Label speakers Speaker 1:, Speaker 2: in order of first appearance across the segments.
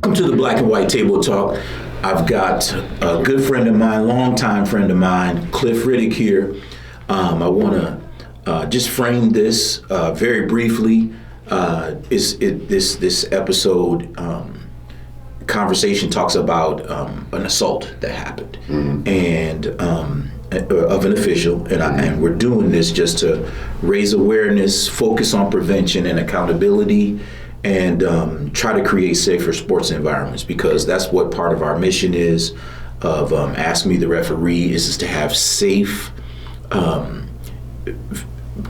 Speaker 1: Welcome to the Black and White Table Talk. I've got a good friend of mine, longtime friend of mine, Cliff Riddick here. I want to just frame this very briefly. This episode conversation talks about an assault that happened, and of an official, and we're doing this just to raise awareness, focus on prevention and accountability, and try to create safer sports environments, because that's what part of our mission is of Ask Me the Referee is to have safe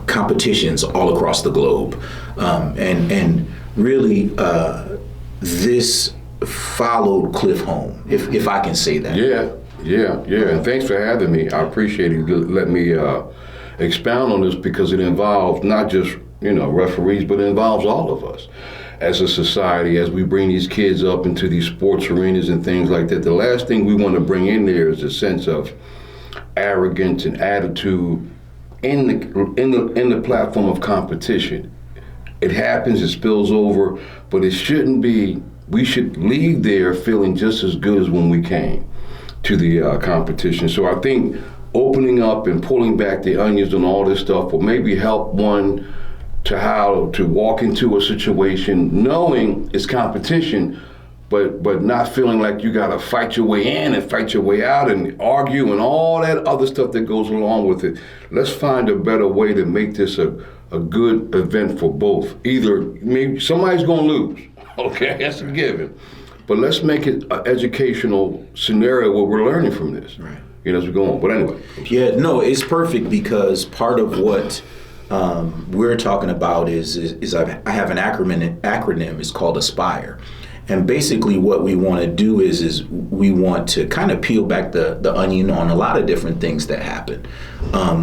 Speaker 1: competitions all across the globe. And really this followed Cliff home, if I can say that.
Speaker 2: Yeah. And thanks for having me. I appreciate it. Let me expound on this, because it involves not just, referees, but it involves all of us as a society, as we bring these kids up into these sports arenas and things like that. The last thing we want to bring in there is a sense of arrogance and attitude in the platform of competition. It happens, it spills over, but it shouldn't be. We should leave there feeling just as good as when we came to the competition. So I think opening up and pulling back the onions on all this stuff will maybe help one to how to walk into a situation knowing it's competition, but not feeling like you gotta fight your way in and fight your way out and argue and all that other stuff that goes along with it. Let's find a better way to make this a good event for both. Either maybe somebody's gonna lose, okay, that's a given, but let's make it an educational scenario where we're learning from this,
Speaker 1: right?
Speaker 2: As we go on. But anyway.
Speaker 1: Yeah, no, it's perfect, because part of what we're talking about is I have an acronym. It's called ASPIRE. And basically what we want to do is we want to kind of peel back the onion on a lot of different things that happen.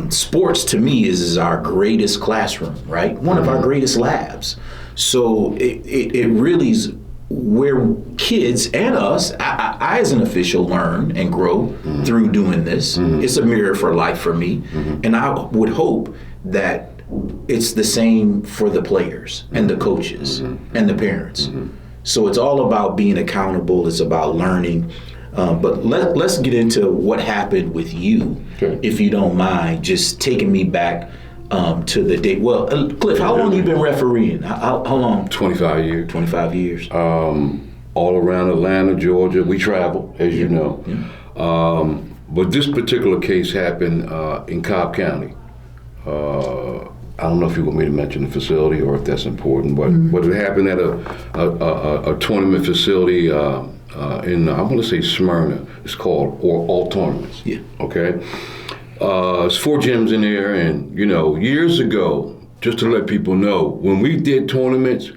Speaker 1: Sports to me is our greatest classroom, right? One of our greatest labs. So it really is where kids and us, I as an official, learn and grow through doing this. It's a mirror for life for me. And I would hope that it's the same for the players and the coaches and the parents. So it's all about being accountable. It's about learning. But let's get into what happened with you, if you don't mind, just taking me back to the day. Well, Cliff, how long you been refereeing? How long?
Speaker 2: 25 years.
Speaker 1: 25 years.
Speaker 2: All around Atlanta, Georgia. We travel, as you know.
Speaker 1: Yeah.
Speaker 2: But this particular case happened in Cobb County. I don't know if you want me to mention the facility or if that's important, but it happened at a tournament facility in, I want to say Smyrna. It's called All Tournaments.
Speaker 1: Yeah.
Speaker 2: Okay. It's 4 gyms in there, and years ago, just to let people know, when we did tournaments,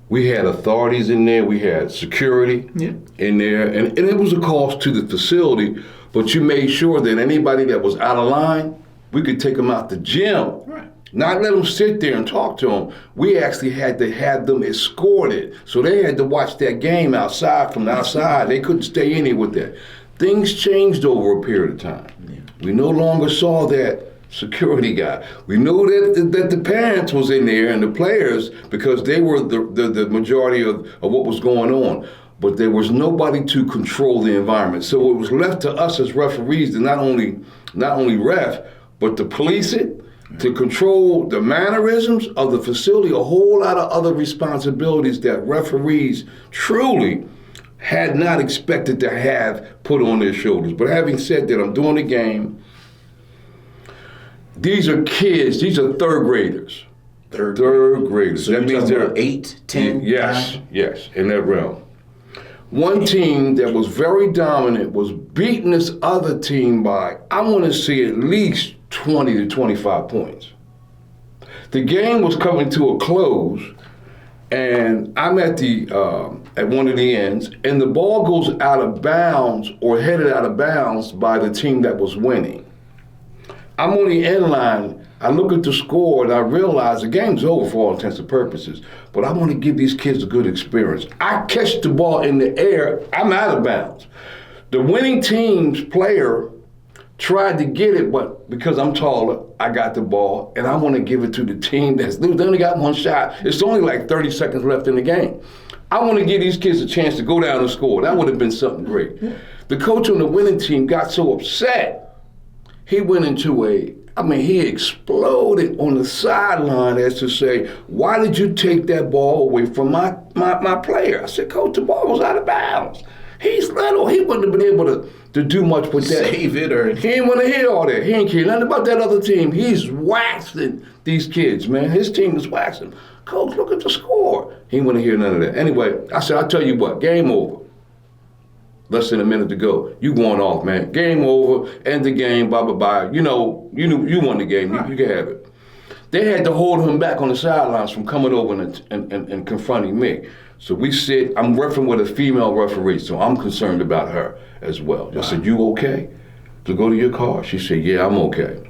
Speaker 2: we had authorities in there, we had security in there, and it was a cost to the facility, but you made sure that anybody that was out of line, we could take them out the gym.
Speaker 1: Right.
Speaker 2: Not let them sit there and talk to them. We actually had to have them escorted. So they had to watch that game outside from the outside. They couldn't stay in here with that. Things changed over a period of time. Yeah. We no longer saw that security guy. We knew that the parents was in there and the players, because they were the majority of what was going on. But there was nobody to control the environment. So it was left to us as referees to not only ref, but to police it, to control the mannerisms of the facility, a whole lot of other responsibilities that referees truly had not expected to have put on their shoulders. But having said that, I'm doing the game. These are kids, these are third graders. Third graders.
Speaker 1: So that means they're 8, 10?
Speaker 2: Yes, in that realm. One team that was very dominant was beating this other team by, I want to say, at least 20 to 25 points. The game was coming to a close, and I'm at one of the ends, and the ball goes out of bounds or headed out of bounds by the team that was winning. I'm on the end line. I look at the score and I realize the game's over for all intents and purposes, but I want to give these kids a good experience. I catch the ball in the air, I'm out of bounds. The winning team's player tried to get it, but because I'm taller, I got the ball, and I want to give it to the team they only got one shot. It's only like 30 seconds left in the game. I want to give these kids a chance to go down and score. That would have been something great. The coach on the winning team got so upset, he went into he exploded on the sideline as to say, why did you take that ball away from my player? I said, Coach, the ball was out of bounds. He's little. He wouldn't have been able to do much with that.
Speaker 1: Save it or...
Speaker 2: He didn't want to hear all that. He ain't care nothing about that other team. He's waxing these kids, man. His team is waxing. Coach, look at the score. He didn't want to hear none of that. Anyway, I said, I'll tell you what, game over. Less than a minute to go. You going off, man. Game over, end the game, blah, blah, blah. You know, you won the game. You can have it. They had to hold him back on the sidelines from coming over and confronting me. So we sit, I'm refereeing with a female referee, so I'm concerned about her as well. I said, you okay to go to your car? She said, yeah, I'm okay.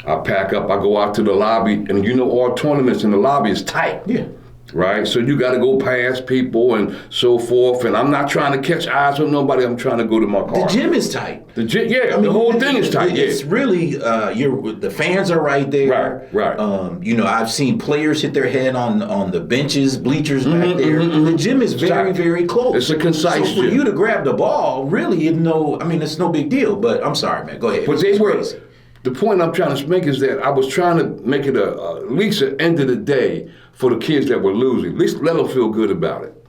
Speaker 2: I pack up, I go out to the lobby, and you know all tournaments in the lobby is tight.
Speaker 1: Yeah.
Speaker 2: Right? So you got to go past people and so forth, and I'm not trying to catch eyes with nobody, I'm trying to go to my car.
Speaker 1: The gym is tight.
Speaker 2: The gym, yeah, the whole thing is tight, yeah.
Speaker 1: It's really, the fans are right there.
Speaker 2: Right.
Speaker 1: I've seen players hit their head on the benches, bleachers back there. The gym is very, very close.
Speaker 2: It's a concise
Speaker 1: So for
Speaker 2: gym.
Speaker 1: you to grab the ball, really, it's no big deal. But I'm sorry, man, go ahead.
Speaker 2: But they were, the point I'm trying to make is that I was trying to make it at least an end of the day for the kids that were losing. At least let them feel good about it.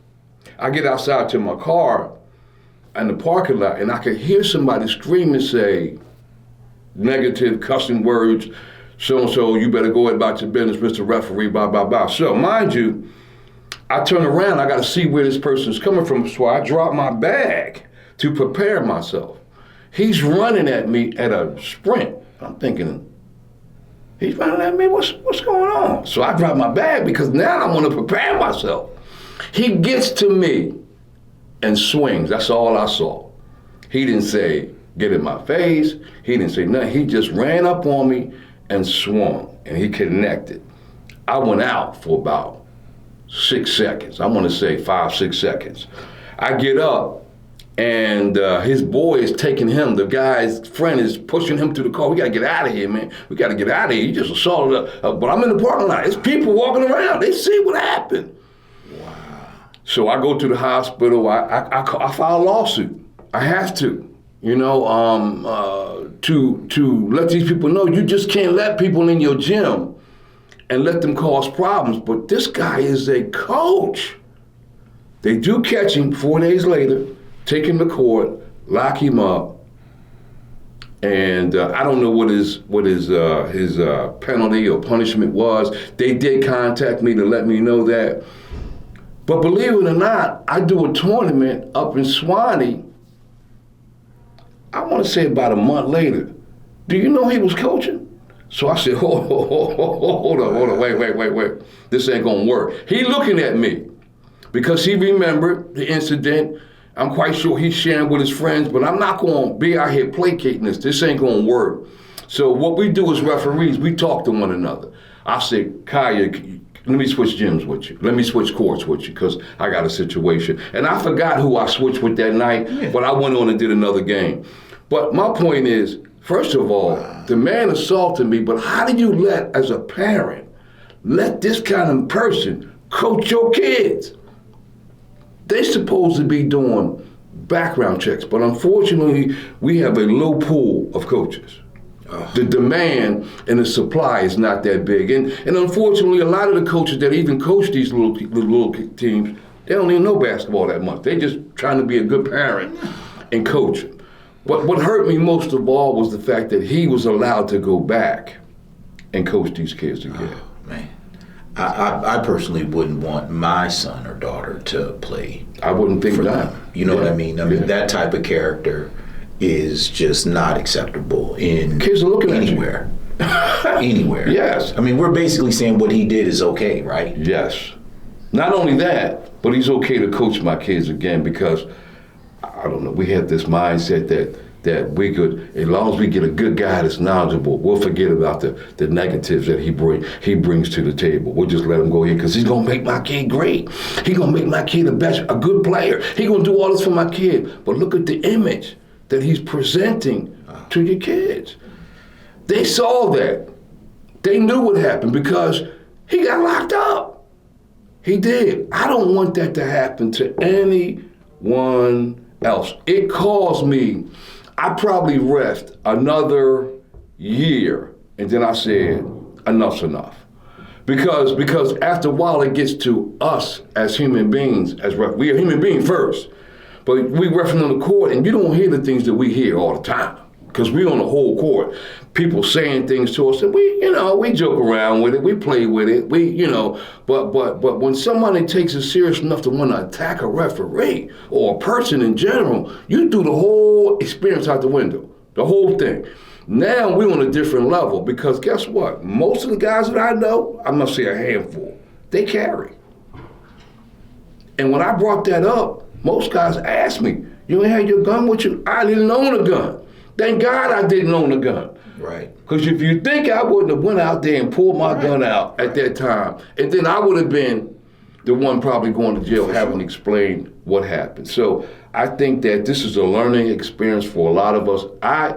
Speaker 2: I get outside to my car in the parking lot, and I could hear somebody scream and say negative cussing words, so-and-so, you better go about your business, Mr. Referee, blah, blah, blah. So, mind you, I turn around, I got to see where this person's coming from, so I drop my bag to prepare myself. He's running at me at a sprint. I'm thinking, he's running at me, what's going on? So I drop my bag because now I want to prepare myself. He gets to me and swings. That's all I saw. He didn't say, get in my face. He didn't say nothing. He just ran up on me and swung, and he connected. I went out for about 6 seconds. I want to say 5-6 seconds. I get up, and his boy is taking him. The guy's friend is pushing him to the car. We got to get out of here, man. We got to get out of here. You just assaulted us. But I'm in the parking lot. There's people walking around. They see what happened. Wow. So I go to the hospital. I file a lawsuit. I have to, to let these people know you just can't let people in your gym and let them cause problems. But this guy is a coach. They do catch him 4 days later, take him to court, lock him up, and I don't know what his penalty or punishment was. They did contact me to let me know that. But believe it or not, I do a tournament up in Swanee, I want to say about a month later. Do you know he was coaching? So I said, hold on, wait. This ain't gonna work. He looking at me because he remembered the incident. I'm quite sure he's sharing with his friends, but I'm not going to be out here placating this. This ain't going to work. So what we do as referees, we talk to one another. I say, Kaya, let me switch gyms with you. Let me switch courts with you because I got a situation. And I forgot who I switched with that night, but I went on and did another game. But my point is, first of all, the man assaulted me, but how do you as a parent, let this kind of person coach your kids? They're supposed to be doing background checks, but unfortunately, we have a low pool of coaches. The demand and the supply is not that big. And unfortunately, a lot of the coaches that even coach these little teams, they don't even know basketball that much. They're just trying to be a good parent and coach. What hurt me most of all was the fact that he was allowed to go back and coach these kids again.
Speaker 1: Oh, man. I personally wouldn't want my son or daughter to play.
Speaker 2: I wouldn't think
Speaker 1: for
Speaker 2: that.
Speaker 1: them. You know what I mean? That type of character is just not acceptable in
Speaker 2: kids are looking
Speaker 1: anywhere. Anywhere.
Speaker 2: Yes.
Speaker 1: I mean, we're basically saying what he did is okay, right?
Speaker 2: Yes. Not only that, but he's okay to coach my kids again because, I don't know, we have this mindset that we could, as long as we get a good guy that's knowledgeable, we'll forget about the negatives that he brings to the table. We'll just let him go here because he's gonna make my kid great. He's gonna make my kid a good player. He's gonna do all this for my kid. But look at the image that he's presenting to your kids. They saw that. They knew what happened because he got locked up. He did. I don't want that to happen to anyone else. It caused me, I probably refed another year, and then I said, enough's enough. Because after a while it gets to us as human beings, we are human beings first. But we referee on the court, and you don't hear the things that we hear all the time. Because we on the whole court, people saying things to us, and we joke around with it, we play with it, but when somebody takes it serious enough to want to attack a referee or a person in general, you threw the whole experience out the window, the whole thing. Now we're on a different level, because guess what? Most of the guys that I know, I'm gonna say a handful, they carry. And when I brought that up, most guys asked me, you ain't had your gun with you? I didn't own a gun. Thank God I didn't own a gun.
Speaker 1: Right.
Speaker 2: Because if you think I wouldn't have went out there and pulled my gun out at that time, and then I would have been the one probably going to jail having explained what happened. So I think that this is a learning experience for a lot of us. I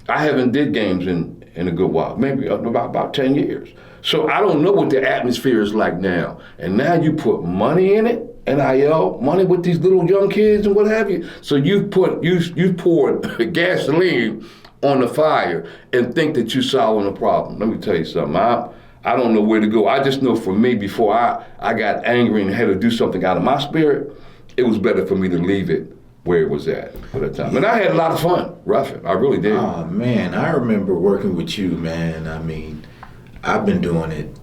Speaker 2: haven't did games in a good while, maybe about 10 years. So I don't know what the atmosphere is like now. And now you put money in it, NIL, money with these little young kids and what have you. So you poured gasoline on the fire and think that you're solving a problem. Let me tell you something. I don't know where to go. I just know for me, before I got angry and had to do something out of my spirit, it was better for me to leave it where it was at that time. And I had a lot of fun roughing. I really did.
Speaker 1: Oh, man, I remember working with you, man. I mean, I've been doing it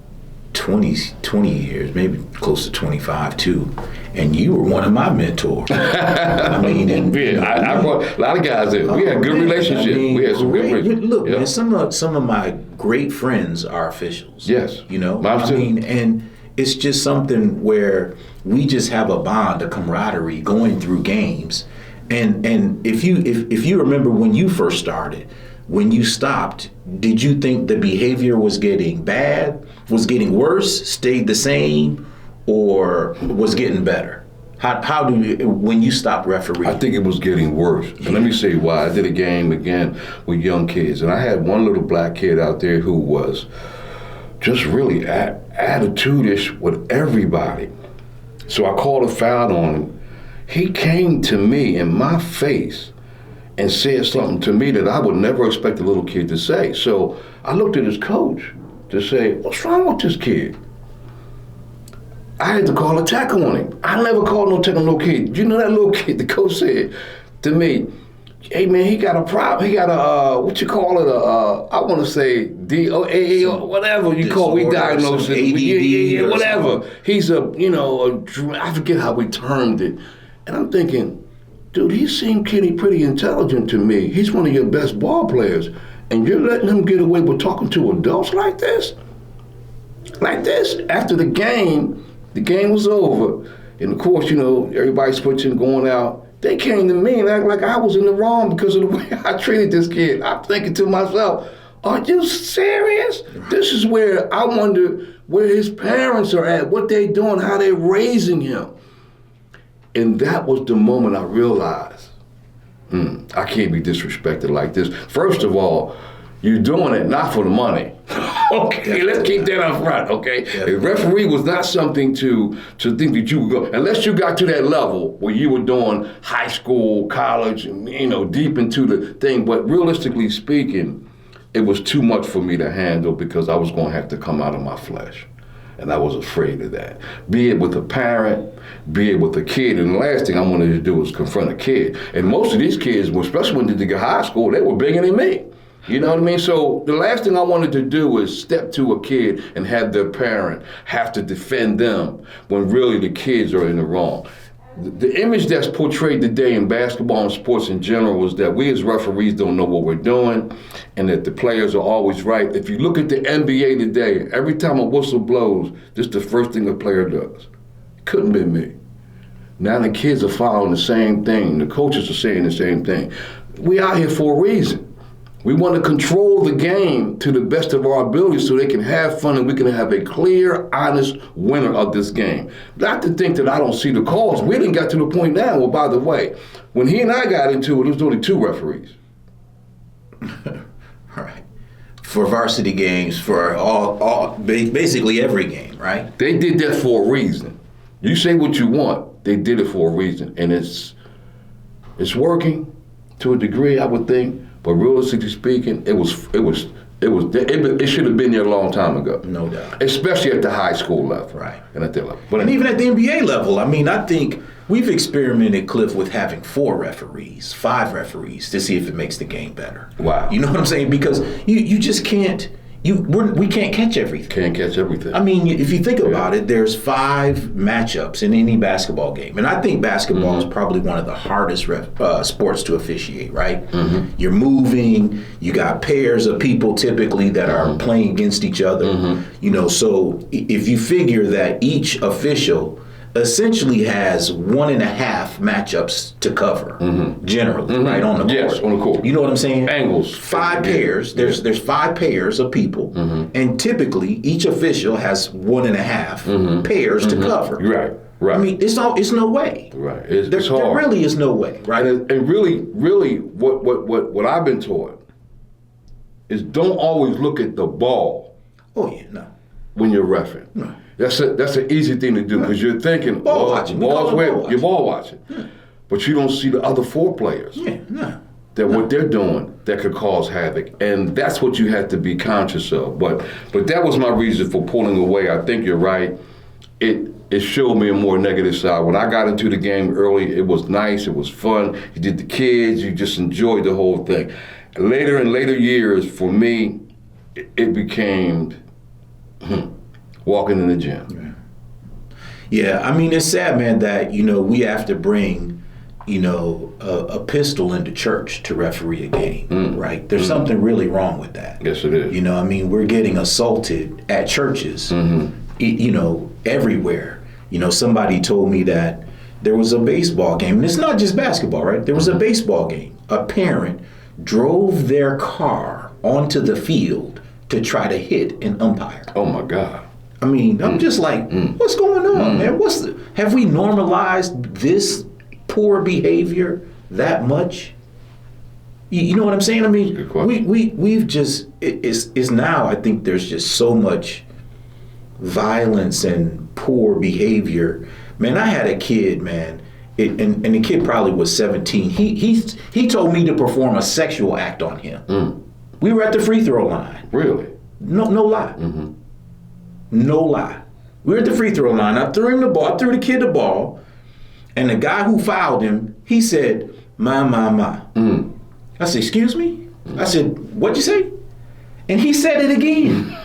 Speaker 1: 20 years, maybe close to 25 too, and you were one of my mentors. I mean,
Speaker 2: I brought a lot of guys in. We had a good relationship. We had some good relationship.
Speaker 1: Look, man, some of my great friends are officials.
Speaker 2: Yes,
Speaker 1: I mean, and it's just something where we just have a bond, a camaraderie going through games, and if you remember when you first started. When you stopped, did you think the behavior was getting bad, was getting worse, stayed the same, or was getting better? How do you, when you stopped refereeing?
Speaker 2: I think it was getting worse. And let me say why. I did a game again with young kids, and I had one little black kid out there who was just really attitude-ish with everybody. So I called a foul on him. He came to me in my face and said something to me that I would never expect a little kid to say. So I looked at his coach to say, what's wrong with this kid? I had to call a tackle on him. I never called no tackle on no kid. You know that little kid, the coach said to me, hey man, he got a problem. He got a, what you call it, I want to say DOA or whatever you call it. We diagnosed it. Yeah, whatever. He's I forget how we termed it. And I'm thinking, dude, he seemed pretty intelligent to me. He's one of your best ball players. And you're letting him get away with talking to adults like this? Like this? After the game was over. And of course, everybody switching, going out. They came to me and acted like I was in the wrong because of the way I treated this kid. I'm thinking to myself, are you serious? This is where I wonder where his parents are at, what they doing, how they raising him. And that was the moment I realized, I can't be disrespected like this. First of all, you're doing it not for the money. Okay, let's keep that up front, okay? A referee was not something to think that you would go, unless you got to that level where you were doing high school, college, deep into the thing. But realistically speaking, it was too much for me to handle because I was going to have to come out of my flesh. And I was afraid of that. Be it with a parent, be it with a kid. And the last thing I wanted to do was confront a kid. And most of these kids, especially when they did high school, they were bigger than me. You know what I mean? So the last thing I wanted to do was step to a kid and have their parent have to defend them when really the kids are in the wrong. The image that's portrayed today in basketball and sports in general was that we as referees don't know what we're doing and that the players are always right. If you look at the NBA today, every time a whistle blows, this is the first thing a player does. It couldn't be me. Now the kids are following the same thing. The coaches are saying the same thing. We out here for a reason. We want to control the game to the best of our ability so they can have fun and we can have a clear, honest winner of this game. Not to think that I don't see the calls. We didn't get to the point now. Well, by the way, when he and I got into it, there was only 2 referees.
Speaker 1: All right. for varsity games, for basically every game, right?
Speaker 2: They did that for a reason. You say what you want, they did it for a reason, and it's working to a degree, I would think. But realistically speaking, it should have been there a long time ago.
Speaker 1: No doubt.
Speaker 2: Especially at the high school level.
Speaker 1: Right.
Speaker 2: And at that level.
Speaker 1: And even at the NBA level, I mean, I think we've experimented, Cliff, with having 4 referees, 5 referees to see if it makes the game better.
Speaker 2: Wow.
Speaker 1: You know what I'm saying? Because you just can't. We can't catch everything.
Speaker 2: Can't catch everything.
Speaker 1: I mean, if you think about it, there's 5 matchups in any basketball game. And I think basketball is probably one of the hardest sports to officiate, right? You're moving, you got pairs of people typically that are playing against each other. You know, so if you figure that each official essentially has 1.5 matchups to cover, generally, right, on the court.
Speaker 2: Yes, on the court.
Speaker 1: You know what I'm saying?
Speaker 2: Angles.
Speaker 1: 5 pairs. There's 5 pairs of people, and typically each official has 1.5 pairs to cover.
Speaker 2: Right. Right.
Speaker 1: I mean, it's no way.
Speaker 2: Right. It's
Speaker 1: There
Speaker 2: hard.
Speaker 1: really is no way, right?
Speaker 2: And really, what I've been taught is don't always look at the ball
Speaker 1: Oh yeah, no.
Speaker 2: when you're reffing.
Speaker 1: No.
Speaker 2: That's an easy thing to do because you're thinking,
Speaker 1: Ball watching. We call
Speaker 2: ball's
Speaker 1: it
Speaker 2: where
Speaker 1: ball
Speaker 2: you're
Speaker 1: watching.
Speaker 2: ball watching, but you don't see the other 4 players
Speaker 1: Yeah, no.
Speaker 2: that what they're doing that could cause havoc, and that's what you have to be conscious of. But that was my reason for pulling away. I think you're right. It showed me a more negative side. When I got into the game early, it was nice, it was fun. You did the kids, you just enjoyed the whole thing. Later in later years, for me, it became walking in the gym.
Speaker 1: Yeah, I mean, it's sad, man, that, you know, we have to bring, you know, a pistol into church to referee a game, right? There's something really wrong with that.
Speaker 2: Yes, it is.
Speaker 1: You know, I mean, we're getting assaulted at churches, you know, everywhere. You know, somebody told me that there was a baseball game, and it's not just basketball, right? There was a baseball game. A parent drove their car onto the field to try to hit an umpire.
Speaker 2: Oh my God.
Speaker 1: I mean, I'm just like, what's going on, man? Have we normalized this poor behavior that much? You know what I'm saying? I mean,
Speaker 2: Good question.
Speaker 1: we've just it's now. I think there's just so much violence and poor behavior. Man, I had a kid, man, and the kid probably was 17. He told me to perform a sexual act on him. We were at the free throw line.
Speaker 2: Really?
Speaker 1: No lie. No lie. We were at the free throw line. I threw him the ball. I threw the kid the ball. And the guy who fouled him, he said, my. I said, excuse me? I said, what'd you say? And he said it again.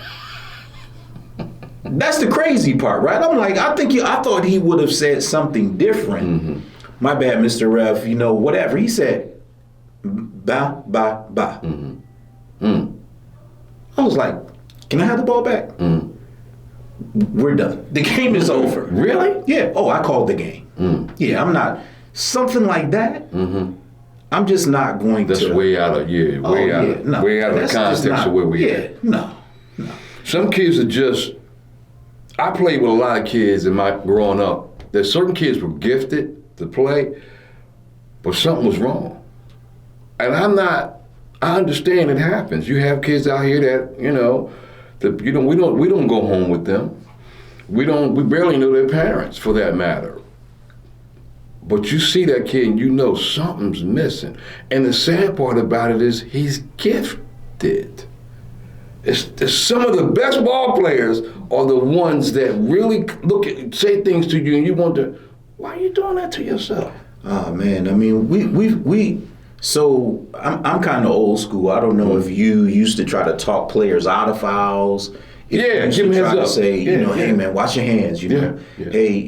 Speaker 1: That's the crazy part, right? I'm like, I thought he would have said something different. My bad, Mr. Ref, you know, whatever. He said, ba. I was like, can I have the ball back? We're done. The game is over.
Speaker 2: Really?
Speaker 1: Yeah. Oh, I called the game. Yeah, I'm not. Something like that. I'm just not going
Speaker 2: That's
Speaker 1: to.
Speaker 2: way out of way out of the context of where we at.
Speaker 1: No.
Speaker 2: Some kids are just. I played with a lot of kids in my growing up. There's certain kids were gifted to play, but something was wrong. And I understand it happens. You have kids out here that, we don't go home with them. We barely know their parents for that matter. But you see that kid and you know something's missing. And the sad part about it is he's gifted. It's some of the best ball players are the ones that really say things to you and you wonder, why are you doing that to yourself?
Speaker 1: Oh man, I mean, so I'm kind of old school. I don't know if you used to try to talk players out of fouls. If you used
Speaker 2: give
Speaker 1: to
Speaker 2: me
Speaker 1: try
Speaker 2: heads
Speaker 1: to
Speaker 2: up.
Speaker 1: say, hey man, wash your hands. You know,
Speaker 2: Yeah.
Speaker 1: hey,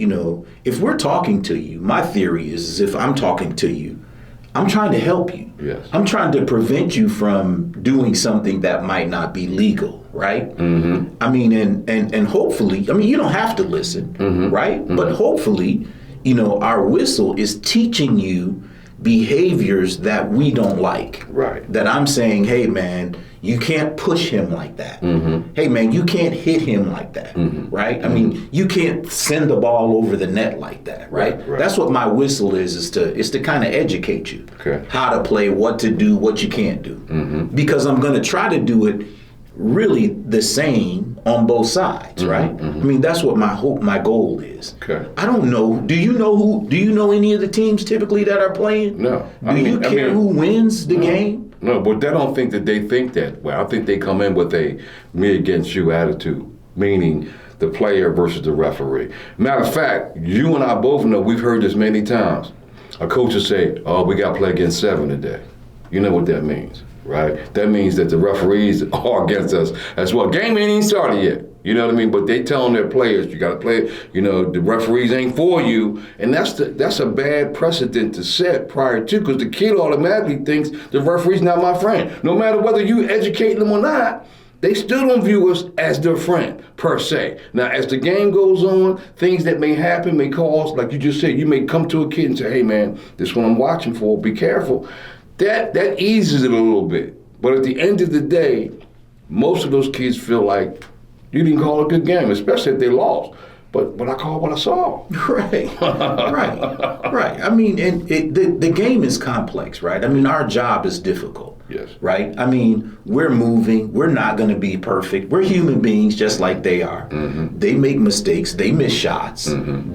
Speaker 1: if we're talking to you, my theory is if I'm talking to you, I'm trying to help you.
Speaker 2: Yes.
Speaker 1: I'm trying to prevent you from doing something that might not be legal, right? I mean, and hopefully, I mean, you don't have to listen, right? But hopefully, our whistle is teaching you behaviors that we don't like.
Speaker 2: Right.
Speaker 1: That I'm saying, hey man, you can't push him like that. Hey man, you can't hit him like that, right? I mean, you can't send the ball over the net like that, right? That's what my whistle is to kind of educate you.
Speaker 2: Okay.
Speaker 1: How to play, what to do, what you can't do. Because I'm going to try to do it really the same on both sides, right? I mean, that's what my goal is.
Speaker 2: Okay.
Speaker 1: I don't know. Do you know any of the teams typically that are playing?
Speaker 2: No.
Speaker 1: Do you care who wins the game?
Speaker 2: No, but I don't think that they think that way. I think they come in with a me against you attitude, meaning the player versus the referee. Matter of fact, you and I both know, we've heard this many times. A coach will say, oh, we got to play against 7 today. You know what that means, right? That means that the referees are against us as well. Game ain't even started yet. You know what I mean? But they telling their players, you got to play, the referees ain't for you. And that's a bad precedent to set prior to, because the kid automatically thinks the referee's not my friend. No matter whether you educate them or not, they still don't view us as their friend, per se. Now, as the game goes on, things that may happen may cause, like you just said, you may come to a kid and say, hey, man, this is what I'm watching for. Be careful. That eases it a little bit. But at the end of the day, most of those kids feel like you didn't call a good game, especially if they lost. But I called what I saw.
Speaker 1: Right. I mean, and the game is complex, right? I mean, our job is difficult.
Speaker 2: Yes. Right?
Speaker 1: I mean, we're moving. We're not going to be perfect. We're human beings just like they are. Mm-hmm. They make mistakes. They miss shots. Mm-hmm.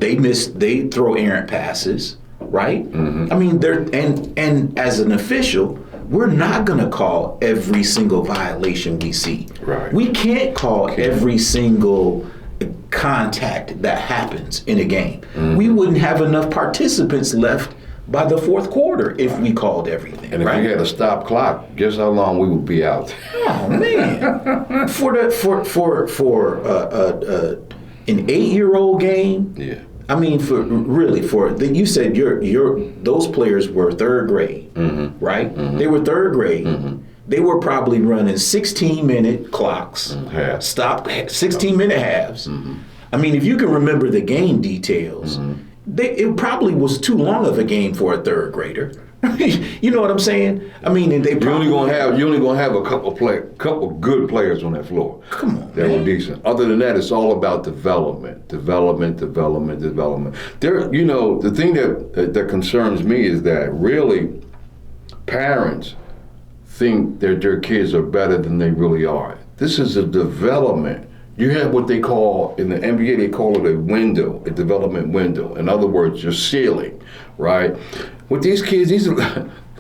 Speaker 1: They throw errant passes, right? Mm-hmm. I mean, and as an official, we're not going to call every single violation we see.
Speaker 2: Right.
Speaker 1: We can't call every single contact that happens in a game. Mm-hmm. We wouldn't have enough participants left by the fourth quarter if we called everything.
Speaker 2: And if we had a stop clock, guess how long we would be out?
Speaker 1: Oh man! for an 8-year-old game.
Speaker 2: Yeah.
Speaker 1: I mean, you said those players were third grade, mm-hmm. right? Mm-hmm. They were third grade. Mm-hmm. They were probably running 16-minute clocks, 16-minute halves. Mm-hmm. I mean, if you can remember the game details, mm-hmm. It probably was too long of a game for a third grader. You know what I'm saying? I mean, and
Speaker 2: you're only gonna have a couple good players on that floor.
Speaker 1: Come on,
Speaker 2: that were decent. Other than that, it's all about development. There, the thing that concerns me is that really parents think that their kids are better than they really are. This is a development. You have what they call, in the NBA, they call it a development window. In other words, your ceiling, right? With these kids,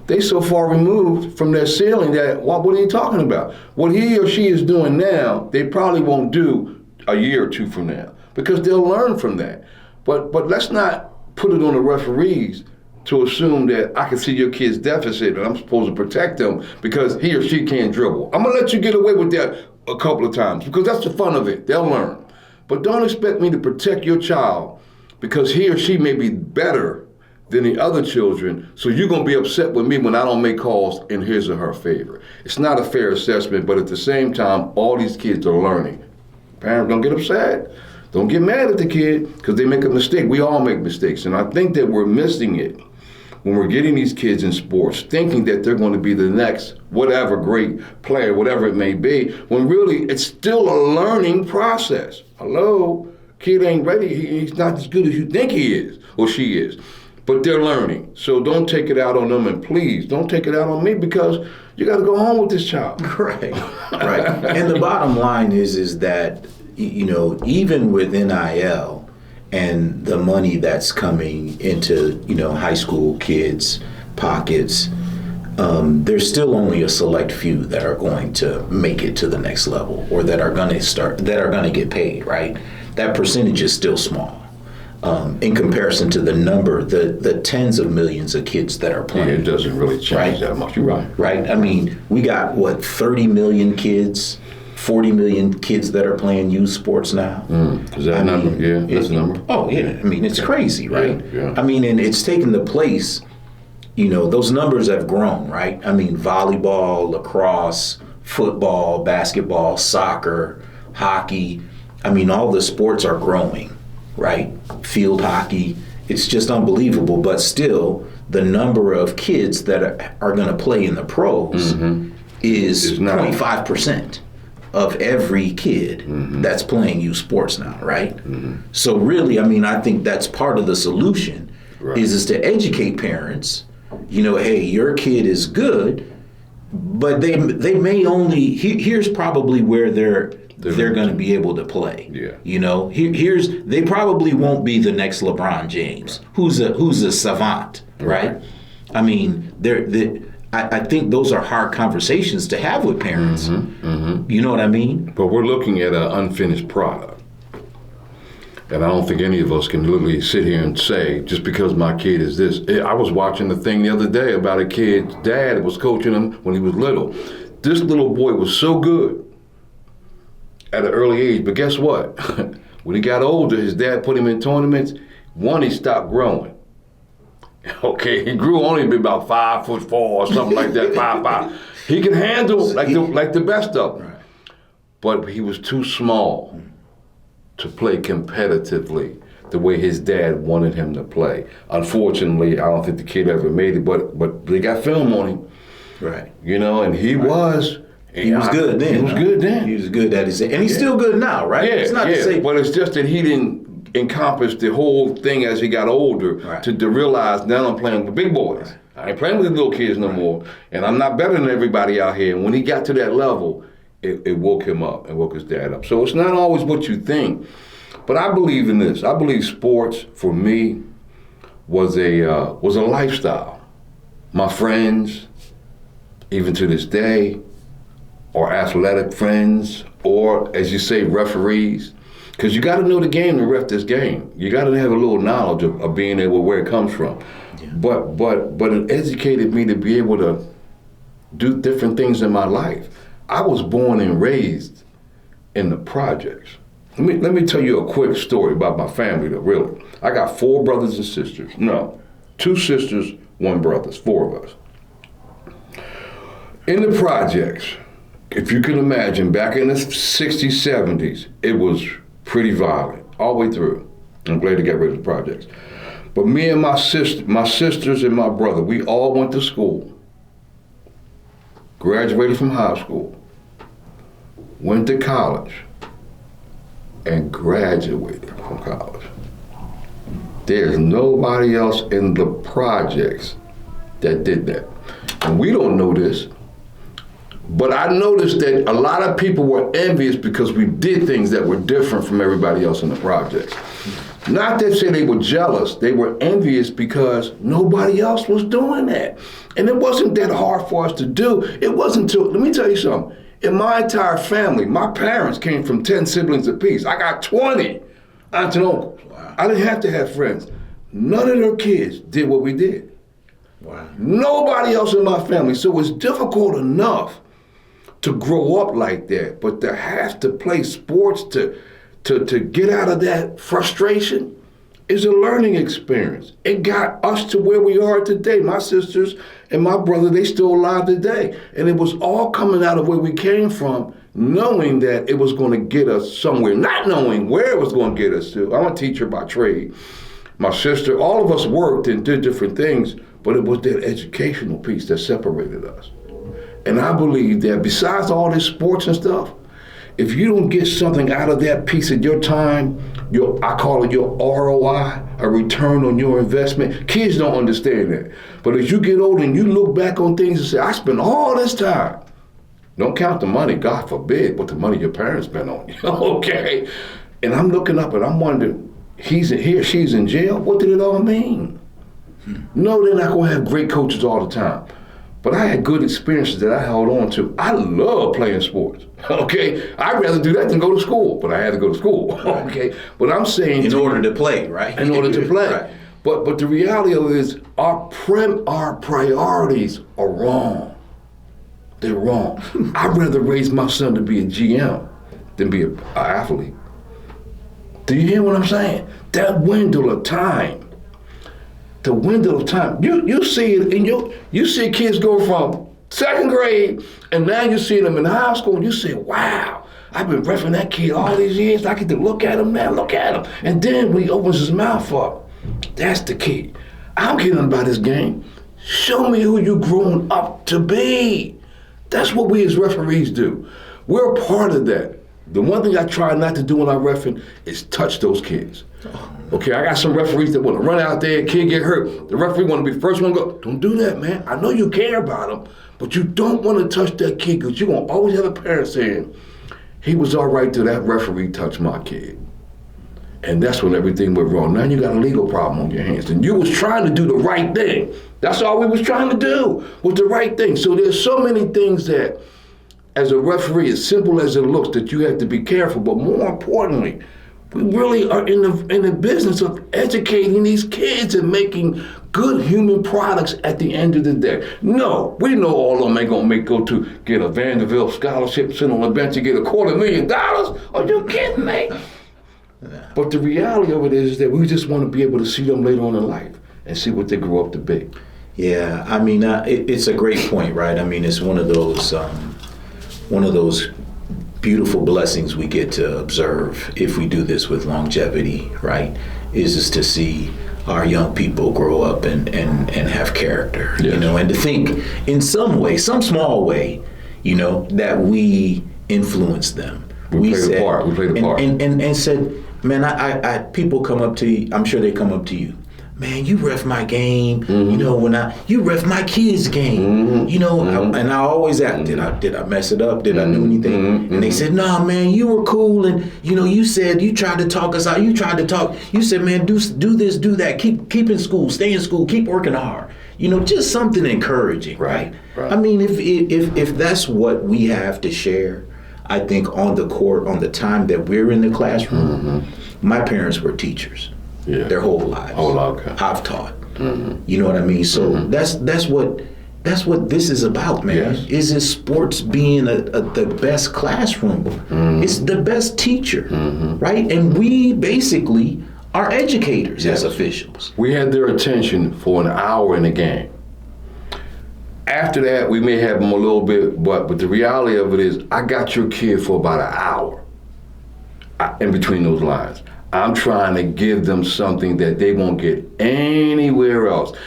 Speaker 2: they so far removed from their ceiling that, what are you talking about? What he or she is doing now, they probably won't do a year or two from now, because they'll learn from that. But let's not put it on the referees to assume that I can see your kid's deficit and I'm supposed to protect them because he or she can't dribble. I'm going to let you get away with that a couple of times because that's the fun of it. They'll learn. But don't expect me to protect your child because he or she may be better than the other children, so you're going to be upset with me when I don't make calls in his or her favor. It's not a fair assessment, but at the same time, all these kids are learning. Parents, don't get upset. Don't get mad at the kid because they make a mistake. We all make mistakes, and I think that we're missing it when we're getting these kids in sports, thinking that they're going to be the next whatever great player, whatever it may be, when really it's still a learning process. Hello? Kid ain't ready. He's not as good as you think he is or she is. But they're learning. So don't take it out on them, and please don't take it out on me because you got to go home with this child.
Speaker 1: Right. And the bottom line is that, even with NIL, and the money that's coming into, high school kids' pockets, there's still only a select few that are going to make it to the next level or that are going to get paid, right? That percentage is still small in comparison to the number, the tens of millions of kids that are playing.
Speaker 2: Yeah, it doesn't really change that much. You're right.
Speaker 1: Right? I mean, we got, 30 million kids, 40 million kids that are playing youth sports now.
Speaker 2: Is that a number? Yeah, that's a number.
Speaker 1: Oh, yeah. I mean, it's crazy, right?
Speaker 2: Yeah.
Speaker 1: I mean, and it's taken the place, those numbers have grown, right? I mean, volleyball, lacrosse, football, basketball, soccer, hockey. I mean, all the sports are growing, right? Field hockey. It's just unbelievable. But still, the number of kids that are going to play in the pros is 25%. Of every kid that's playing youth sports now, right? So really, I mean, I think that's part of the solution, is to educate parents, hey, your kid is good, but they may only. Here's probably where they're going to be able to play.
Speaker 2: Yeah.
Speaker 1: You know, they probably won't be the next LeBron James, who's a savant, right? I mean, I think those are hard conversations to have with parents. You know what I mean?
Speaker 2: But we're looking at an unfinished product. And I don't think any of us can literally sit here and say, just because my kid is this. I was watching the thing the other day about a kid's dad that was coaching him when he was little. This little boy was so good at an early age, but guess what? When he got older, his dad put him in tournaments. One, he stopped growing. Okay, he grew only about 5'4" or something like that, 5'5". He could handle like the best of them.
Speaker 1: Right.
Speaker 2: But he was too small to play competitively the way his dad wanted him to play. Unfortunately, I don't think the kid ever made it, but they got film on him.
Speaker 1: Right.
Speaker 2: You know, and he was.
Speaker 1: He was good then.
Speaker 2: He was good then.
Speaker 1: He was good at his age. And he's still good now, right?
Speaker 2: Yeah,
Speaker 1: it's not to say,
Speaker 2: but it's just that he didn't encompass the whole thing as he got older to realize now I'm playing with big boys. Right. I ain't playing with the little kids no more. And I'm not better than everybody out here. And when he got to that level, it woke him up and woke his dad up. So it's not always what you think. But I believe in this. I believe sports, for me, was a lifestyle. My friends, even to this day, or athletic friends, or, as you say, referees. Because you got to know the game to ref this game. You got to have a little knowledge of being able where it comes from. Yeah. But it educated me to be able to do different things in my life. I was born and raised in the projects. Let me tell you a quick story about my family, though, really. I got 4 brothers and sisters. No, 2 sisters, 1 brother, 4 of us. In the projects, if you can imagine, back in the 60s, 70s, it was pretty violent all the way through. I'm glad to get rid of the projects. But me and my sisters and my brother, we all went to school, graduated from high school, went to college, and graduated from college. There's nobody else in the projects that did that. And we don't know this, but I noticed that a lot of people were envious because we did things that were different from everybody else in the projects. Not that say they were jealous, they were envious because nobody else was doing that. And it wasn't that hard for us to do. It wasn't until, let me tell you something. In my entire family, my parents came from 10 siblings apiece. I got 20 aunts and uncles. Wow. I didn't have to have friends. None of their kids did what we did. Wow. Nobody else in my family. So it's difficult enough to grow up like that, but to have to play sports to get out of that frustration is a learning experience. It got us to where we are today. My sisters and my brother, they still alive today. And it was all coming out of where we came from, knowing that it was going to get us somewhere, not knowing where it was going to get us to. I'm a teacher by trade. My sister, all of us worked and did different things, but it was that educational piece that separated us. And I believe that besides all this sports and stuff, if you don't get something out of that piece of your time, I call it your ROI, a return on your investment. Kids don't understand that. But as you get older and you look back on things and say, I spent all this time. Don't count the money, God forbid, but the money your parents spent on you, okay? And I'm looking up and I'm wondering, he or she's in jail? What did it all mean? No, they're not gonna have great coaches all the time. But I had good experiences that I held on to. I love playing sports, okay? I'd rather do that than go to school, but I had to go to school, okay? But I'm saying—
Speaker 1: In order to play, right?
Speaker 2: In order to play.
Speaker 1: Right.
Speaker 2: But the reality of it is our priorities are wrong. They're wrong. I'd rather raise my son to be a GM than be an athlete. Do you hear what I'm saying? That window of time. The window of time. You see it, and you see kids go from 2nd grade, and now you see them in high school, and you say, wow, I've been reffing that kid all these years. I get to look at him now, look at him. And then when he opens his mouth up, that's the key. I don't care nothing about this game. Show me who you grown up to be. That's what we as referees do. We're a part of that. The one thing I try not to do when I reffing is touch those kids. Okay, I got some referees that want to run out there, kid get hurt. The referee want to be the first one to go. Don't do that, man. I know you care about him, but you don't want to touch that kid because you're going to always have a parent saying, he was all right till that referee touched my kid. And that's when everything went wrong. Now you got a legal problem on your hands. And you was trying to do the right thing. That's all we was trying to do, was the right thing. So there's so many things that, as a referee, as simple as it looks, that you have to be careful. But more importantly, we really are in the business of educating these kids and making good human products at the end of the day. No, we know all of them ain't gonna go to get a Vanderbilt scholarship, sit on the bench and get $250,000. Are you kidding me? But the reality of it is that we just want to be able to see them later on in life and see what they grow up to be.
Speaker 1: Yeah, I mean, it's a great point, right? I mean, it's one of those beautiful blessings we get to observe if we do this with longevity, right? Is to see our young people grow up and have character,
Speaker 2: yes.
Speaker 1: You know, and to think in some way, some small way, you know, that we influence them.
Speaker 2: We played a part.
Speaker 1: And said, man, I people come up to you, I'm sure they come up to you. Man, you ref my game. Mm-hmm. You know, you ref my kids' game. Mm-hmm. You know, mm-hmm. And I always ask, did I mess it up? Did I do anything? Mm-hmm. And they said, nah, man, you were cool. And you know, you said you tried to talk us out. You tried to talk. You said, man, do this, do that. Keep in school. Stay in school. Keep working hard. You know, just something encouraging, right? I mean, if that's what we have to share, I think on the court, on the time that we're in the classroom, mm-hmm. my parents were teachers. Yeah. Their whole lives.
Speaker 2: Oh, okay.
Speaker 1: I've taught. Mm-hmm. You know what I mean? So mm-hmm. that's what this is about, man. Yes. Is sports being the best classroom? Mm-hmm. It's the best teacher, mm-hmm. right? And we basically are educators as officials.
Speaker 2: We had their attention for an hour in a game. After that, we may have them a little bit, but the reality of it is, I got your kid for about an hour in between those lines. I'm trying to give them something that they won't get anywhere else.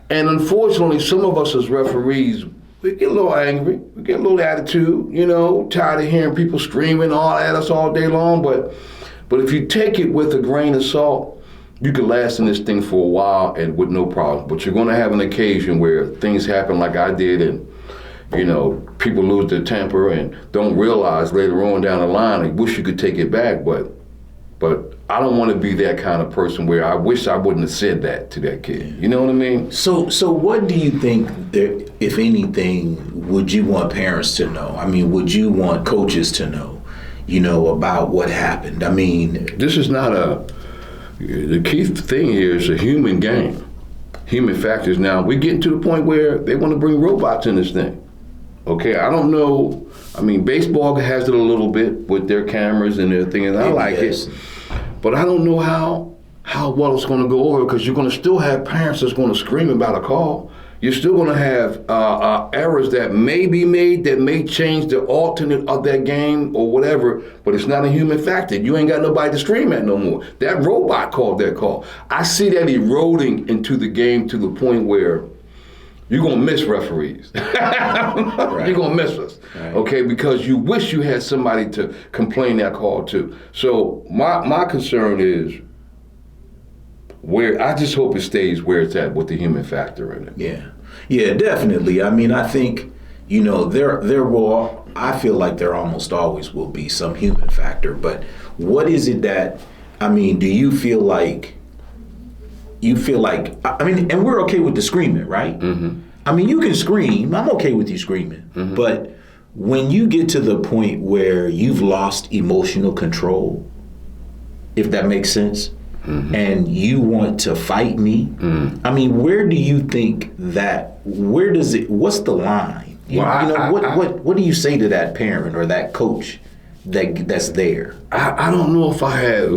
Speaker 2: And unfortunately, some of us as referees, we get a little angry, we get a little attitude, you know, tired of hearing people screaming all at us all day long. But if you take it with a grain of salt, you can last in this thing for a while and with no problem. But you're gonna have an occasion where things happen like I did, and you know, people lose their temper and don't realize later on down the line, they wish you could take it back, but I don't want to be that kind of person where I wish I wouldn't have said that to that kid. You know what I mean?
Speaker 1: So what do you think, if anything, would you want parents to know? I mean, would you want coaches to know, you know, about what happened? I mean,
Speaker 2: this is not the key thing here is a human game. Human factors. Now, we're getting to the point where they want to bring robots in this thing. Okay, I don't know. I mean, baseball has it a little bit with their cameras and their thing, and I like it. But I don't know how well it's going to go over, because you're going to still have parents that's going to scream about a call. You're still going to have errors that may be made that may change the alternate of that game or whatever, but it's not a human factor. You ain't got nobody to scream at no more. That robot called that call. I see that eroding into the game to the point where you're going to miss referees. Right. You're going to miss us, right. Okay, because you wish you had somebody to complain that call to. So my concern is where I just hope it stays where it's at with the human factor in it.
Speaker 1: Yeah, definitely. I mean, I think, you know, there will, I feel like there almost always will be some human factor, but what is it that, I mean, do you feel like, I mean, and we're okay with the screaming, right? Mm-hmm. I mean, you can scream. I'm okay with you screaming. Mm-hmm. But when you get to the point where you've lost emotional control, if that makes sense, mm-hmm. and you want to fight me, mm-hmm. I mean, where do you think that, what's the line? What do you say to that parent or that coach that's there?
Speaker 2: I don't know if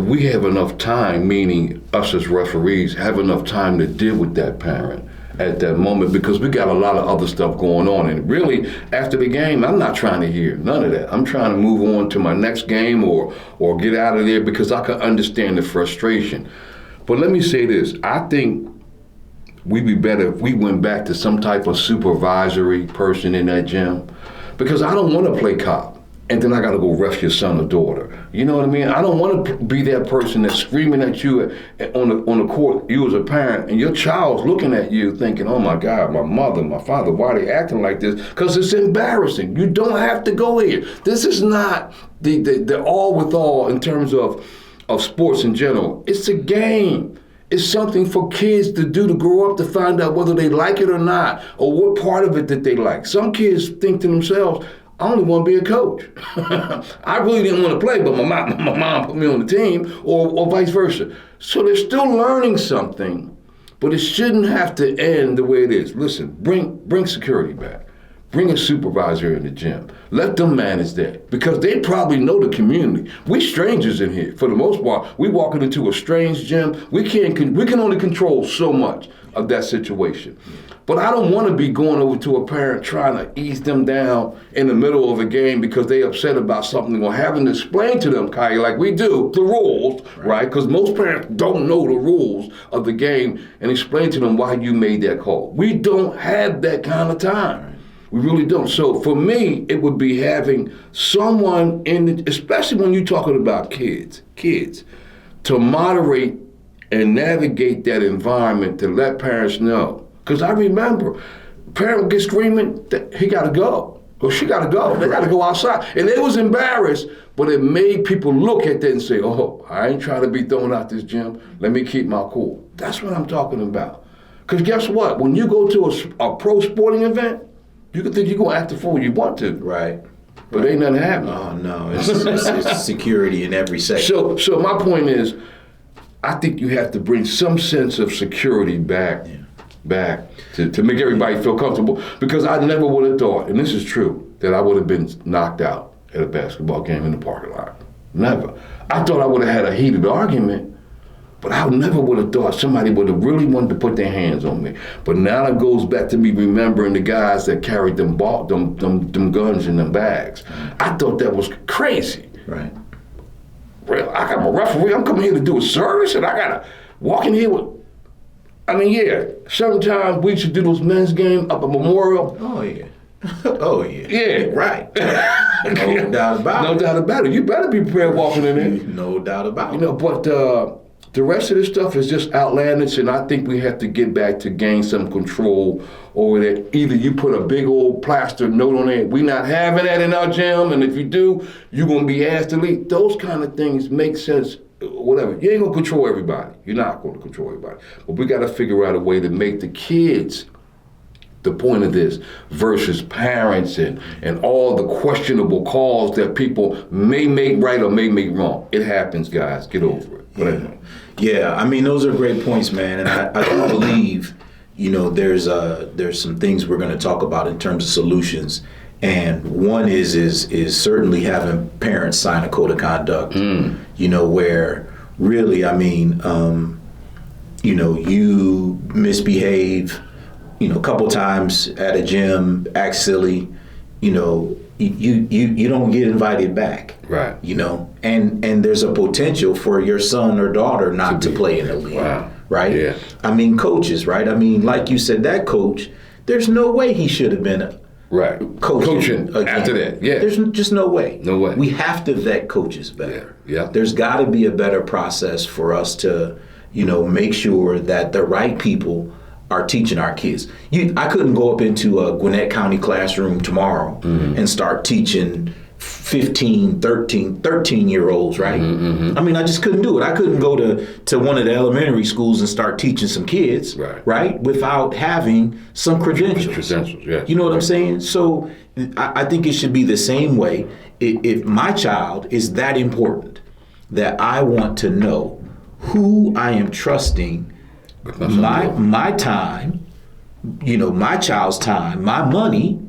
Speaker 2: we have enough time, meaning us as referees, have enough time to deal with that parent at that moment, because we got a lot of other stuff going on. And really, after the game, I'm not trying to hear none of that. I'm trying to move on to my next game or get out of there, because I can understand the frustration. But let me say this. I think we'd be better if we went back to some type of supervisory person in that gym, because I don't want to play cop. and then I got to go ref your son or daughter. You know what I mean? I don't want to be that person that's screaming at you on the court, you as a parent, and your child's looking at you thinking, oh my God, my mother, my father, why are they acting like this? Because it's embarrassing. You don't have to go here. This is not the all with all in terms of sports in general. It's a game. It's something for kids to do, to grow up, to find out whether they like it or not, or what part of it that they like. Some kids think to themselves, I only want to be a coach. I really didn't want to play, but my mom put me on the team, or vice versa. So they're still learning something, but it shouldn't have to end the way it is. Listen, bring security back. Bring a supervisor in the gym. Let them manage that, because they probably know the community. We strangers in here, for the most part. We walking into a strange gym. We can only control so much of that situation. But I don't want to be going over to a parent trying to ease them down in the middle of a game because they upset about something, or having to explain to them, Kai, like we do, the rules, right? Because most parents don't know the rules of the game, and explain to them why you made that call. We don't have that kind of time. We really don't. So for me, it would be having someone especially when you're talking about kids, to moderate and navigate that environment, to let parents know. Because I remember, parent get screaming that he got to go, or she got to go. They got to go outside. And they was embarrassed, but it made people look at that and say, oh, I ain't trying to be thrown out this gym. Let me keep my cool. That's what I'm talking about. Because guess what? When you go to a pro sporting event, you can think you're going to act the fool you want to.
Speaker 1: Right.
Speaker 2: But ain't nothing happening.
Speaker 1: Oh, no. It's security in every sector.
Speaker 2: So my point is, I think you have to bring some sense of security back to make everybody feel comfortable. Because I never would have thought, and this is true, that I would have been knocked out at a basketball game in the parking lot. Never. I thought I would have had a heated argument, but I never would have thought somebody would have really wanted to put their hands on me. But now it goes back to me remembering the guys that carried them guns in them bags. I thought that was crazy.
Speaker 1: Right.
Speaker 2: I got my referee, I'm coming here to do a service, and I got to walk in here with, sometimes we should do those men's games up at Memorial.
Speaker 1: Oh, yeah. Oh, yeah.
Speaker 2: Yeah.
Speaker 1: Right. No doubt about it.
Speaker 2: No doubt about it. You better be prepared walking in there.
Speaker 1: No doubt about it.
Speaker 2: But the rest of this stuff is just outlandish, and I think we have to get back to gain some control over that. Either you put a big old plaster note on it, we not having that in our gym, and if you do, you're going to be asked to leave. Those kind of things make sense, whatever. You ain't going to control everybody. You're not going to control everybody. But we got to figure out a way to make the kids the point of this, versus parents and all the questionable calls that people may make right or may make wrong. It happens, guys. Get over it. Whatever.
Speaker 1: Yeah, those are great points, man. And I do believe, there's some things we're going to talk about in terms of solutions. And one is certainly having parents sign a code of conduct, where really, you misbehave, a couple times at a gym, act silly, you don't get invited back.
Speaker 2: Right.
Speaker 1: And there's a potential for your son or daughter not to play in the league.
Speaker 2: Wow.
Speaker 1: Right?
Speaker 2: Yeah.
Speaker 1: Coaches, right? like you said, that coach, there's no way he should have been coaching again.
Speaker 2: After that. Yeah.
Speaker 1: There's just no way.
Speaker 2: No way.
Speaker 1: We have to vet coaches better.
Speaker 2: Yeah.
Speaker 1: There's got to be a better process for us to, make sure that the right people are teaching our kids. I couldn't go up into a Gwinnett County classroom tomorrow and start teaching 15, 13-year-olds, right? I just couldn't do it. I couldn't go to one of the elementary schools and start teaching some kids, right? Without having some credentials.
Speaker 2: Yeah.
Speaker 1: You know what I'm saying? So I think it should be the same way. If my child is that important, that I want to know who I am trusting my time, my child's time, my money,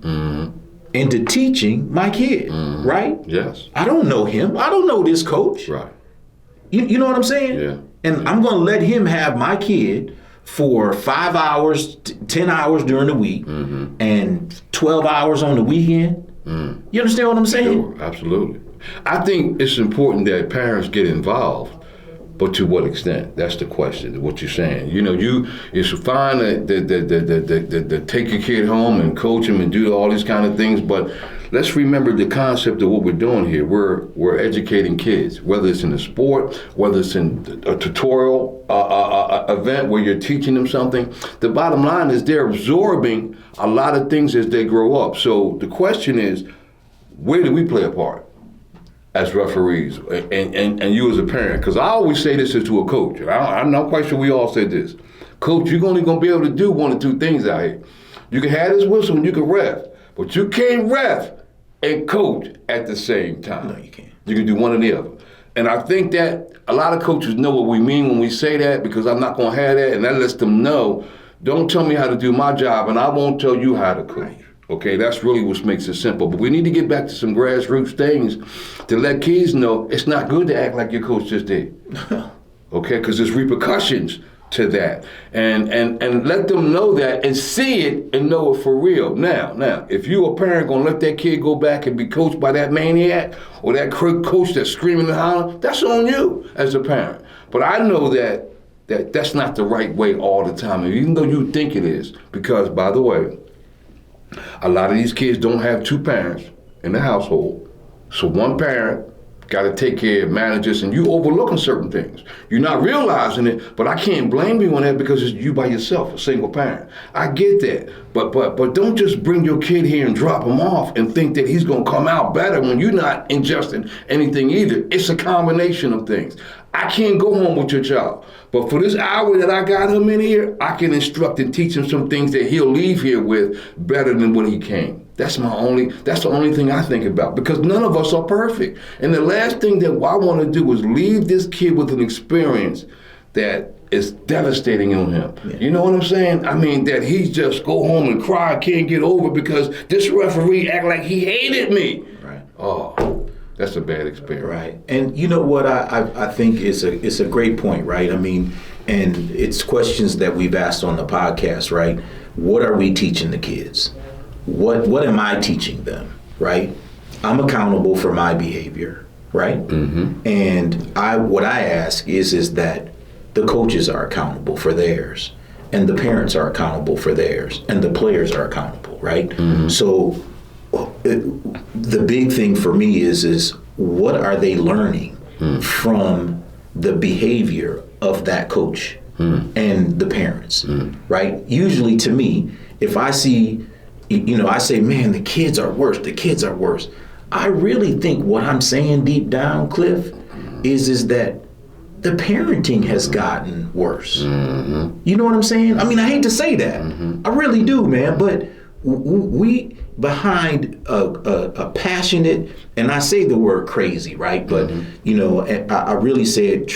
Speaker 1: into teaching my kid, right?
Speaker 2: Yes.
Speaker 1: I don't know him. I don't know this coach.
Speaker 2: Right.
Speaker 1: You know what I'm saying?
Speaker 2: Yeah.
Speaker 1: And I'm going to let him have my kid for 5 hours, 10 hours during the week, and 12 hours on the weekend. You understand what I'm saying?
Speaker 2: Sure, absolutely. I think it's important that parents get involved, But to what extent? That's the question. What you're saying. It's fine to take your kid home and coach him and do all these kind of things, but let's remember the concept of what we're doing here. We're educating kids, whether it's in a sport, whether it's in a tutorial event where you're teaching them something. The bottom line is they're absorbing a lot of things as they grow up. So the question is, where do we play a part as referees and you as a parent? Because I always say this to a coach. I'm not quite sure we all said this. Coach, you're only going to be able to do one or two things out here. You can have this whistle and you can ref, but you can't ref and coach at the same time.
Speaker 1: No, you can't.
Speaker 2: You can do one or the other. And I think that a lot of coaches know what we mean when we say that, because I'm not going to have that, and that lets them know, don't tell me how to do my job and I won't tell you how to coach.
Speaker 1: Right.
Speaker 2: Okay, that's really what makes it simple. But we need to get back to some grassroots things to let kids know it's not good to act like your coach just did. Okay, because there's repercussions to that. And let them know that and see it and know it for real. Now, if you a parent gonna let that kid go back and be coached by that maniac or that coach that's screaming and hollering, that's on you as a parent. But I know that's not the right way all the time, even though you think it is. Because, by the way, a lot of these kids don't have two parents in the household. So one parent got to take care of managers, and you overlooking certain things. You're not realizing it, but I can't blame you on that because it's you by yourself, a single parent. I get that, but don't just bring your kid here and drop him off and think that he's going to come out better when you're not ingesting anything either. It's a combination of things. I can't go home with your child, but for this hour that I got him in here, I can instruct and teach him some things that he'll leave here with better than when he came. That's the only thing I think about, because none of us are perfect. And the last thing that I want to do is leave this kid with an experience that is devastating on him. Yeah. You know what I'm saying? I mean, that he just go home and cry, can't get over because this referee act like he hated me.
Speaker 1: Right.
Speaker 2: Oh. That's a bad experience.
Speaker 1: Right. And you know what I think is a great point, right? I mean, and it's questions that we've asked on the podcast, right? What are we teaching the kids? What am I teaching them, right? I'm accountable for my behavior, right? Mm-hmm. And what I ask is that the coaches are accountable for theirs, and the parents are accountable for theirs, and the players are accountable, right? Mm-hmm. So the big thing for me is what are they learning from the behavior of that coach and the parents, right? Usually to me, if I see, I say, man, the kids are worse. I really think what I'm saying deep down, Cliff, is that the parenting has gotten worse. Mm-hmm. You know what I'm saying? I mean, I hate to say that. Mm-hmm. I really do, man, but we behind a passionate, and I say the word crazy, right? But I really say it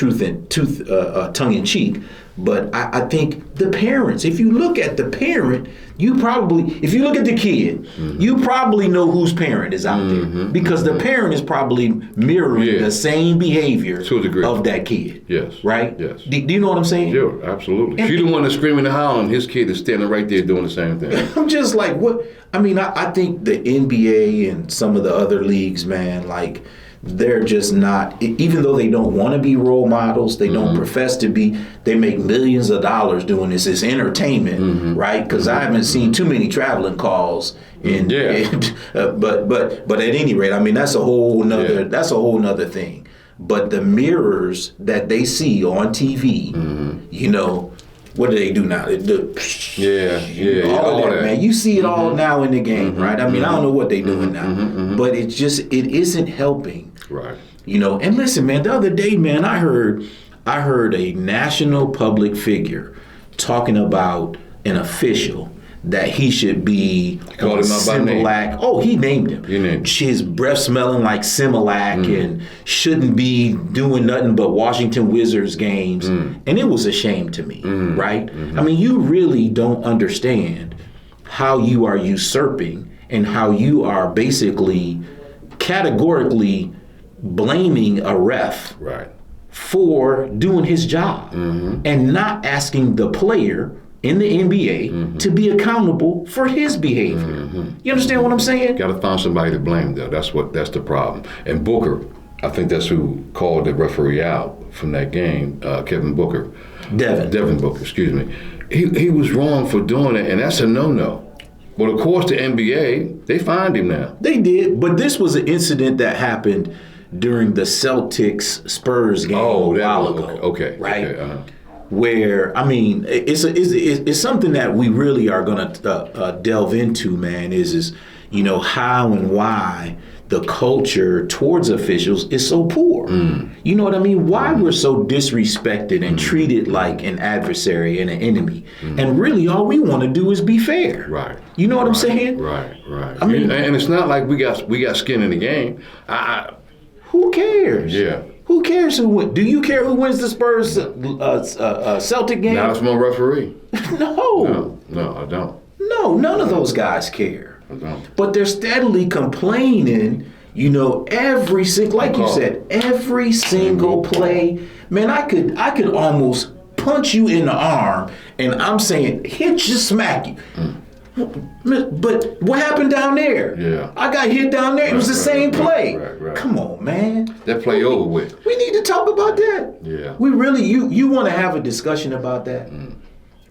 Speaker 1: tongue in cheek. But I think the parents, if you look at the parent, if you look at the kid, you probably know whose parent is out there, because the parent is probably mirroring the same behavior of that kid.
Speaker 2: Yes.
Speaker 1: Right?
Speaker 2: Yes.
Speaker 1: Do you know what I'm saying?
Speaker 2: Sure, absolutely. She's the one that's screaming and howling. His kid is standing right there doing the same thing.
Speaker 1: I'm just like, what? I mean, I think the NBA and some of the other leagues, man, like, they're just not, even though they don't want to be role models, they don't profess to be, they make millions of dollars doing this. It's entertainment, right? Because I haven't seen too many traveling calls. But at any rate, I mean, that's a whole nother thing. But the mirrors that they see on TV, what do they do now? All of that, man. You see it all now in the game, right? I mean, I don't know what they're doing now, but it isn't helping.
Speaker 2: Right.
Speaker 1: And listen, man, the other day, man, I heard a national public figure talking about an official that he should be Similac. Oh, he named him. His breath smelling like Similac and shouldn't be doing nothing but Washington Wizards games. And it was a shame to me, right? I mean, you really don't understand how you are usurping and how you are basically categorically blaming a ref for doing his job and not asking the player in the NBA to be accountable for his behavior. You understand what I'm saying?
Speaker 2: Got to find somebody to blame, though. That's the problem. And Booker, I think that's who called the referee out from that game, Kevin Booker.
Speaker 1: Devin.
Speaker 2: Booker, excuse me. He was wrong for doing it, and that's a no-no. But of course, the NBA, they fined him now.
Speaker 1: They did, but this was an incident that happened during the Celtics Spurs game a while ago.
Speaker 2: Okay.
Speaker 1: Right?
Speaker 2: Okay,
Speaker 1: Where, I mean, it's something that we really are going to delve into, man, is how and why the culture towards officials is so poor. You know what I mean? Why we're so disrespected and treated like an adversary and an enemy. And really all we want to do is be fair.
Speaker 2: Right.
Speaker 1: You know what I'm saying?
Speaker 2: Right.
Speaker 1: I mean,
Speaker 2: and it's not like we got skin in the game.
Speaker 1: Who cares?
Speaker 2: Yeah.
Speaker 1: Who cares who wins? Do you care who wins the Spurs Celtic game?
Speaker 2: Not as my referee.
Speaker 1: No,
Speaker 2: I don't.
Speaker 1: No, none of those guys care.
Speaker 2: I don't.
Speaker 1: But they're steadily complaining, every single, like you said, every single play. Man, I could almost punch you in the arm, and I'm saying, hit you, smack you. But what happened down there?
Speaker 2: Yeah.
Speaker 1: I got hit down there. It was the same play.
Speaker 2: Right.
Speaker 1: Come on, man.
Speaker 2: That play over with.
Speaker 1: We need to talk about that.
Speaker 2: Yeah.
Speaker 1: We really, you want to have a discussion about that? And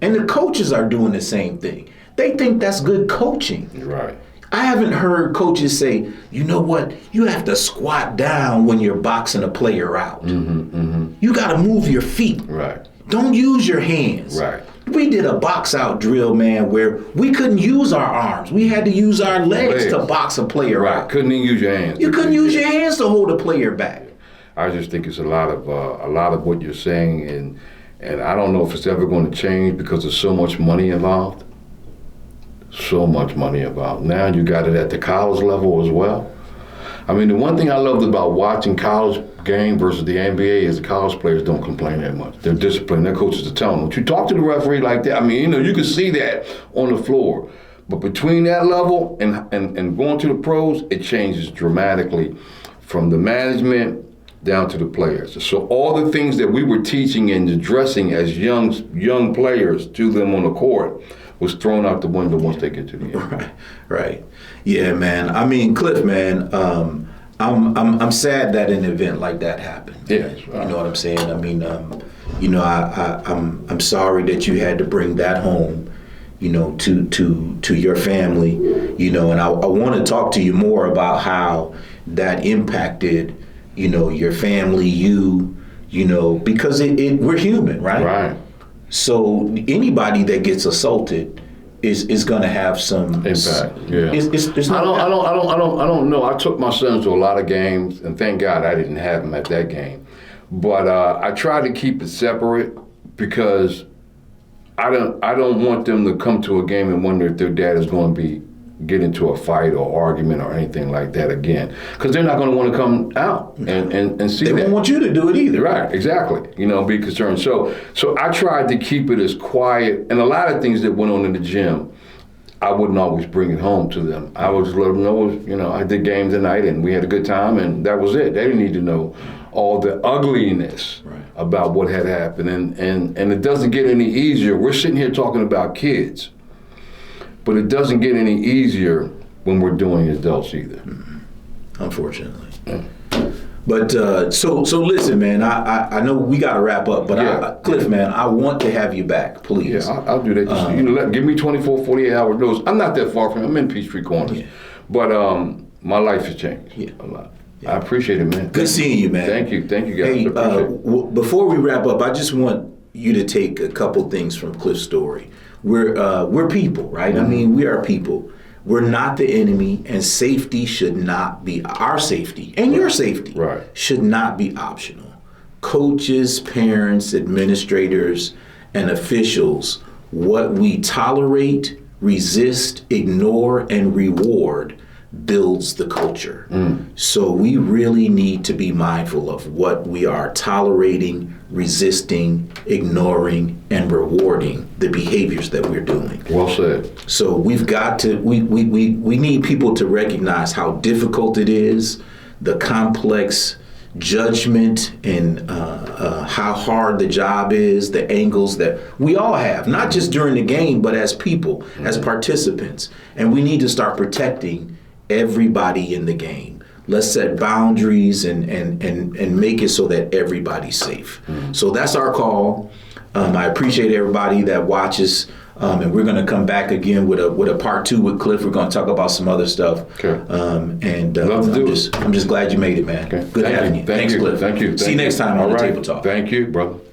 Speaker 1: the coaches are doing the same thing. They think that's good coaching.
Speaker 2: Right.
Speaker 1: I haven't heard coaches say, you know what, you have to squat down when you're boxing a player out. You got to move your feet.
Speaker 2: Right.
Speaker 1: Don't use your hands.
Speaker 2: Right.
Speaker 1: We did a box out drill, man, where we couldn't use our arms. We had to use our legs to box a player out.
Speaker 2: Couldn't even use your hands.
Speaker 1: You couldn't use your hands to hold a player back.
Speaker 2: I just think it's a lot of what you're saying, and I don't know if it's ever going to change because there's so much money involved. So much money involved. Now you got it at the college level as well. I mean, the one thing I loved about watching college game versus the NBA is the college players don't complain that much. They're disciplined. Their coaches are telling them, don't you talk to the referee like that. I mean, you can see that on the floor. But between that level and going to the pros, it changes dramatically from the management down to the players. So all the things that we were teaching and addressing as young players to them on the court was thrown out the window once they get to the end.
Speaker 1: Right. Yeah, man. I mean, Cliff, man, I'm sad that an event like that happened.
Speaker 2: Yes.
Speaker 1: Right. You know what I'm saying? I mean, I'm sorry that you had to bring that home, to your family, and I want to talk to you more about how that impacted, your family, because we're human, right?
Speaker 2: Right.
Speaker 1: So anybody that gets assaulted is going to have some
Speaker 2: impact. Yeah.
Speaker 1: I
Speaker 2: don't know. I took my sons to a lot of games, and thank God I didn't have them at that game. But I tried to keep it separate because I don't want them to come to a game and wonder if their dad is going to get into a fight or argument or anything like that again, because they're not going to want to come out and see that.
Speaker 1: They won't want you to do it either.
Speaker 2: Right, exactly. Be concerned. So I tried to keep it as quiet, and a lot of things that went on in the gym, I wouldn't always bring it home to them. I would just let them know, I did games tonight and we had a good time, and that was it. They didn't need to know all the ugliness about what had happened, and it doesn't get any easier. We're sitting here talking about kids, but it doesn't get any easier when we're doing adults either.
Speaker 1: Unfortunately. Yeah. But so listen, man. I know we got to wrap up, but Cliff, man, I want to have you back, please.
Speaker 2: Yeah, I'll do that. Just, give me 24, 48 hours notice. I'm not that far from you. I'm in Peachtree Corners, but my life has changed a lot. Yeah. I appreciate it, man.
Speaker 1: Good seeing you, man.
Speaker 2: Thank you guys.
Speaker 1: Hey, before we wrap up, I just want you to take a couple things from Cliff's story. We're people, right? Mm-hmm. I mean, we are people. We're not the enemy, and safety should not be our safety, and your safety should not be optional. Coaches, parents, administrators, and officials, what we tolerate, resist, ignore, and reward builds the culture. So we really need to be mindful of what we are tolerating, resisting, ignoring, and rewarding the behaviors that we're doing.
Speaker 2: Well said.
Speaker 1: So we've got to, we need people to recognize how difficult it is, the complex judgment and how hard the job is, the angles that we all have, not just during the game, but as people, as participants. And we need to start protecting everybody in the game. let's set boundaries and make it so that everybody's safe. So that's our call. I appreciate everybody that watches. And we're going to come back again with a part 2 with Cliff. We're going to talk about some other stuff.
Speaker 2: Okay.
Speaker 1: I'm just glad you made it, man.
Speaker 2: Okay.
Speaker 1: Good having you. Thanks, Cliff.
Speaker 2: Thank you.
Speaker 1: See you next time on
Speaker 2: All
Speaker 1: the
Speaker 2: right.
Speaker 1: Table Talk.
Speaker 2: Thank you, brother.